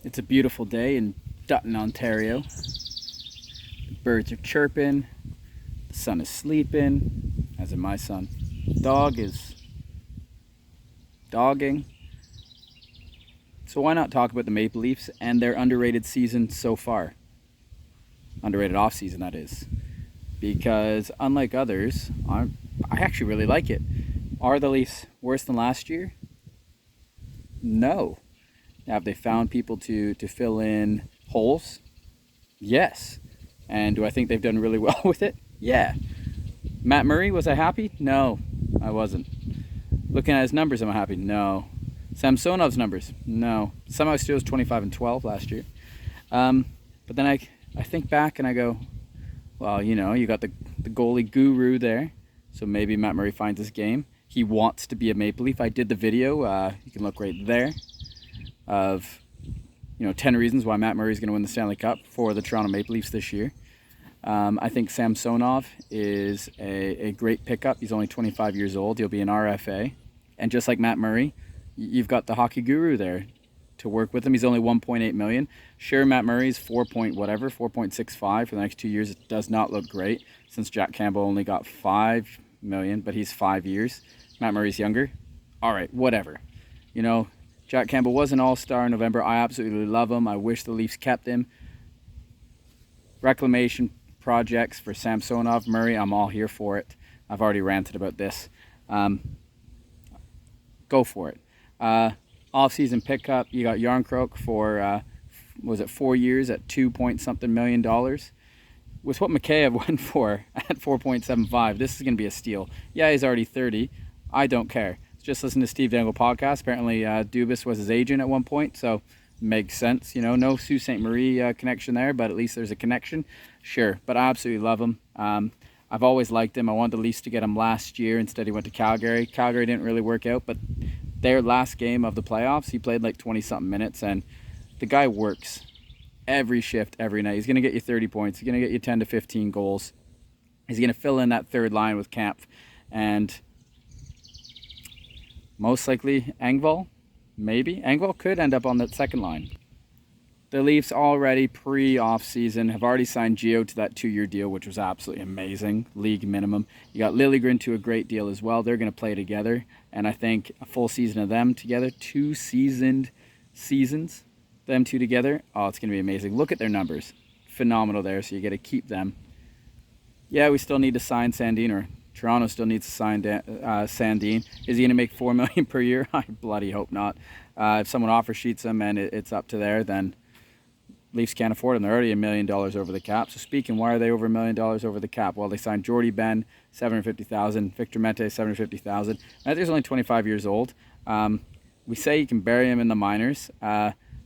It's a beautiful day in Dutton, Ontario. The birds are chirping, the sun is sleeping, as in my son. Dog is dogging. So why not talk about the Maple Leafs and their underrated season so far? Underrated off season, that is. Because unlike others, I actually really like it. Are the Leafs worse than last year? No. Have they found people to fill in holes? Yes. And do I think they've done really well with it? Yeah. Matt Murray, was I happy? No, I wasn't. Looking at his numbers, am I happy? No. Samsonov's numbers? No. Somehow still was 25 and 12 last year. But then I think back and I go, well, you got the goalie guru there. So maybe Matt Murray finds his game. He wants to be a Maple Leaf. I did the video. You can look right there of 10 reasons why Matt Murray is going to win the Stanley Cup for the Toronto Maple Leafs this year. I think Samsonov is a great pickup. He's only 25 years old. He'll be an RFA. And just like Matt Murray, you've got the hockey guru there to work with him. He's only 1.8 million. Sure, Matt Murray's 4.65 for the next 2 years. It does not look great since Jack Campbell only got 5 million, but he's 5 years. Matt Murray's younger. All right, whatever. Jack Campbell was an all-star in November. I absolutely love him. I wish the Leafs kept him. Reclamation projects for Samsonov, Murray, I'm all here for it. I've already ranted about this. Go for it. Off-season pickup, you got Jarnkrok for, 4 years at 2-point-something million dollars? With what Mikheyev went for at 4.75, this is going to be a steal. Yeah, he's already 30. I don't care. Just listen to Steve Dangle podcast. Apparently, Dubas was his agent at one point, so makes sense. No Sault Ste. Marie connection there, but at least there's a connection. Sure, but I absolutely love him. I've always liked him. I wanted the Leafs to get him last year. Instead, he went to Calgary. Calgary didn't really work out, but their last game of the playoffs, he played like 20-something minutes, and the guy works every shift, every night. He's going to get you 30 points. He's going to get you 10 to 15 goals. He's going to fill in that third line with Kampf, and most likely Engvall, maybe. Engvall could end up on that second line. The Leafs already pre-off-season have already signed Gio to that 2-year deal, which was absolutely amazing, league minimum. You got Liljegren to a great deal as well. They're going to play together, and I think a full season of them together, 2 seasoned seasons, them two together, oh, it's going to be amazing. Look at their numbers. Phenomenal there, so you got to keep them. Yeah, we still need to sign Sandin, or Toronto still needs to sign Sandin. Is he going to make $4 million per year? I bloody hope not. If someone offer sheets him and it's up to there, then Leafs can't afford him. They're already $1 million over the cap. So speaking, why are they over $1 million over the cap? Well, they signed Jordy Ben, $750,000. Victor Mete, $750,000. Mete's only 25 years old. We say you can bury him in the minors.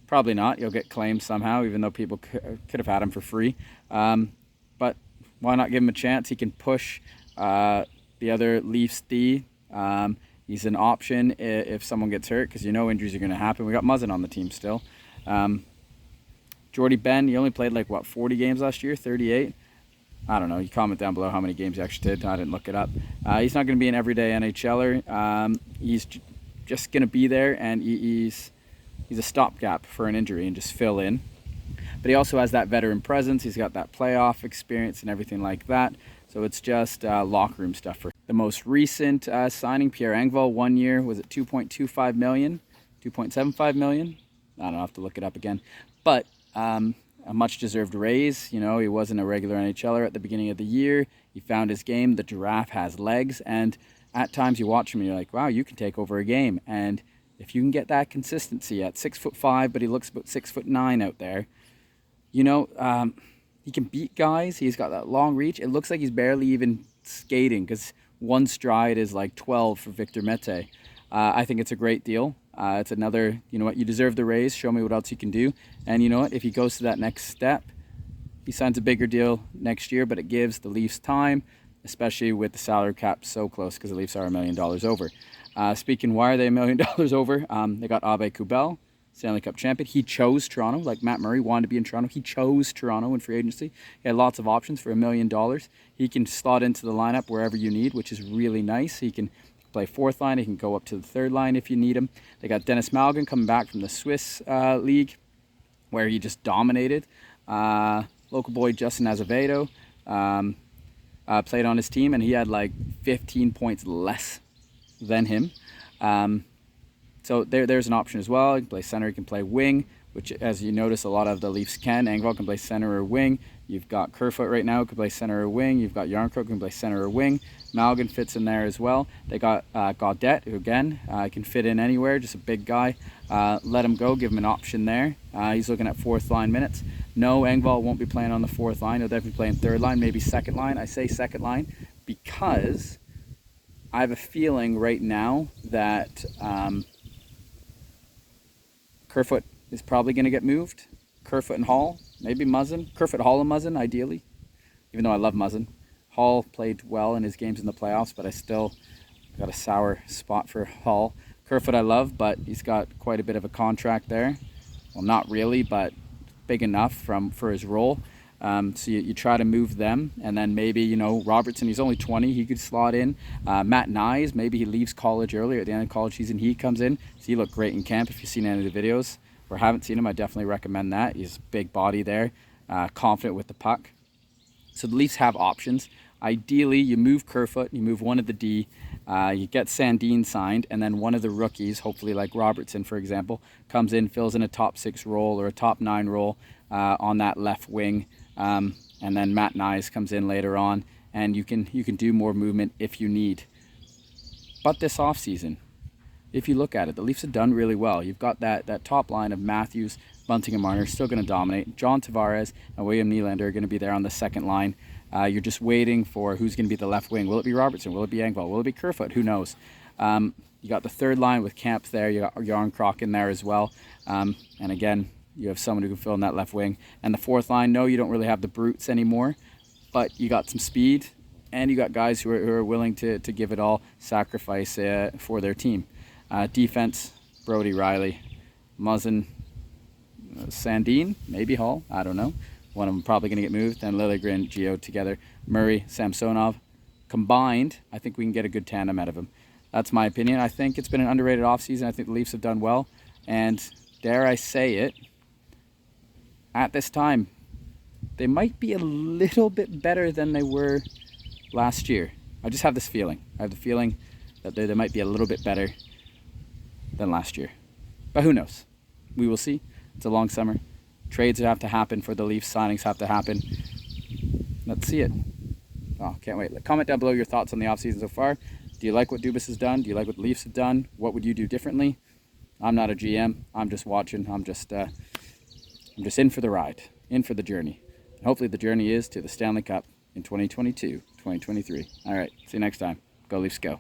Probably not. You'll get claimed somehow, even though people could have had him for free. But why not give him a chance? He can push the other Leafs D. He's an option if someone gets hurt, because injuries are going to happen. We got Muzzin on the team still. Jordy Ben, he only played 40 games last year, 38? I don't know. You comment down below how many games he actually did. I didn't look it up. He's not going to be an everyday NHLer. He's just going to be there, and he's a stopgap for an injury and just fill in. But he also has that veteran presence. He's got that playoff experience and everything like that. So it's just locker room stuff. For the most recent signing, Pierre Engvall, 1 year, was it 2.25 million, 2.75 million? I don't know, I'll have to look it up again. But a much-deserved raise. He wasn't a regular NHLer at the beginning of the year. He found his game. The giraffe has legs. And at times you watch him and you're like, wow, you can take over a game. And if you can get that consistency at 6'5", but he looks about 6'9" out there, he can beat guys. He's got that long reach. It looks like he's barely even skating, because one stride is like 12 for Victor Mete. I think it's a great deal. It's another, you deserve the raise. Show me what else you can do. And if he goes to that next step, he signs a bigger deal next year, but it gives the Leafs time, especially with the salary cap so close, because the Leafs are $1 million over. Speaking, why are they $1 million over? They got Abe Kubel, Stanley Cup champion. He chose Toronto, like Matt Murray wanted to be in Toronto. He chose Toronto in free agency. He had lots of options for $1 million. He can slot into the lineup wherever you need, which is really nice. He can play fourth line. He can go up to the third line if you need him. They got Dennis Malgin coming back from the Swiss league. where he just dominated. Local boy Justin Azevedo played on his team, and he had like 15 points less than him. So there's an option as well. He can play center, he can play wing, which, as you notice, a lot of the Leafs can. Engvall can play center or wing. You've got Kerfoot right now who can play center or wing. You've got Jarnkrok who can play center or wing. Malgin fits in there as well. They got Gaudette, who again can fit in anywhere, just a big guy. Let him go, give him an option there. He's looking at fourth line minutes. No, Engvall won't be playing on the fourth line. He'll definitely play in third line, maybe second line. I say second line because I have a feeling right now that Kerfoot is probably going to get moved. Kerfoot and Hall, maybe Muzzin. Kerfoot, Hall, and Muzzin, ideally. Even though I love Muzzin. Hall played well in his games in the playoffs, but I still got a sour spot for Hall. Kerfoot I love, but he's got quite a bit of a contract there. Well, not really, but big enough for his role. So you try to move them, and then maybe, you know, Robertson, he's only 20, he could slot in. Matt Nyes, maybe he leaves college earlier at the end of college season, he comes in. So he looked great in camp. If you've seen any of the videos or haven't seen him, I definitely recommend that. He's a big body there, confident with the puck. So the Leafs have options. Ideally, you move Kerfoot, you move one of the D, you get Sandin signed, and then one of the rookies, hopefully like Robertson, for example, comes in, fills in a top 6 role or a top 9 role on that left wing. And then Matt Nyes comes in later on, and you can do more movement if you need. But this offseason, if you look at it, the Leafs have done really well. You've got that top line of Matthews, Bunting, and Marner still going to dominate. John Tavares and William Nylander are going to be there on the second line. You're just waiting for who's going to be the left wing. Will it be Robertson? Will it be Engvall? Will it be Kerfoot? Who knows? You got the third line with Camp there. You got Jarnkrok in there as well. And again, you have someone who can fill in that left wing. And the fourth line, no, you don't really have the brutes anymore, but you got some speed, and you got guys who are willing to give it all, sacrifice for their team. Defense, Brody, Riley, Muzzin, Sandin, maybe Hall, I don't know. One of them probably going to get moved. Then Liljegren, Geo together. Murray, Samsonov. Combined, I think we can get a good tandem out of them. That's my opinion. I think it's been an underrated offseason. I think the Leafs have done well. And dare I say it, at this time, they might be a little bit better than they were last year. I just have this feeling. I have the feeling that they might be a little bit better than last year. But who knows? We will see. It's a long summer. Trades have to happen for the Leafs. Signings have to happen. Let's see it. Oh, can't wait. Comment down below your thoughts on the offseason so far. Do you like what Dubas has done? Do you like what the Leafs have done? What would you do differently? I'm not a GM. I'm just watching. I'm just in for the ride, in for the journey. And hopefully the journey is to the Stanley Cup in 2022, 2023. All right. See you next time. Go Leafs, go.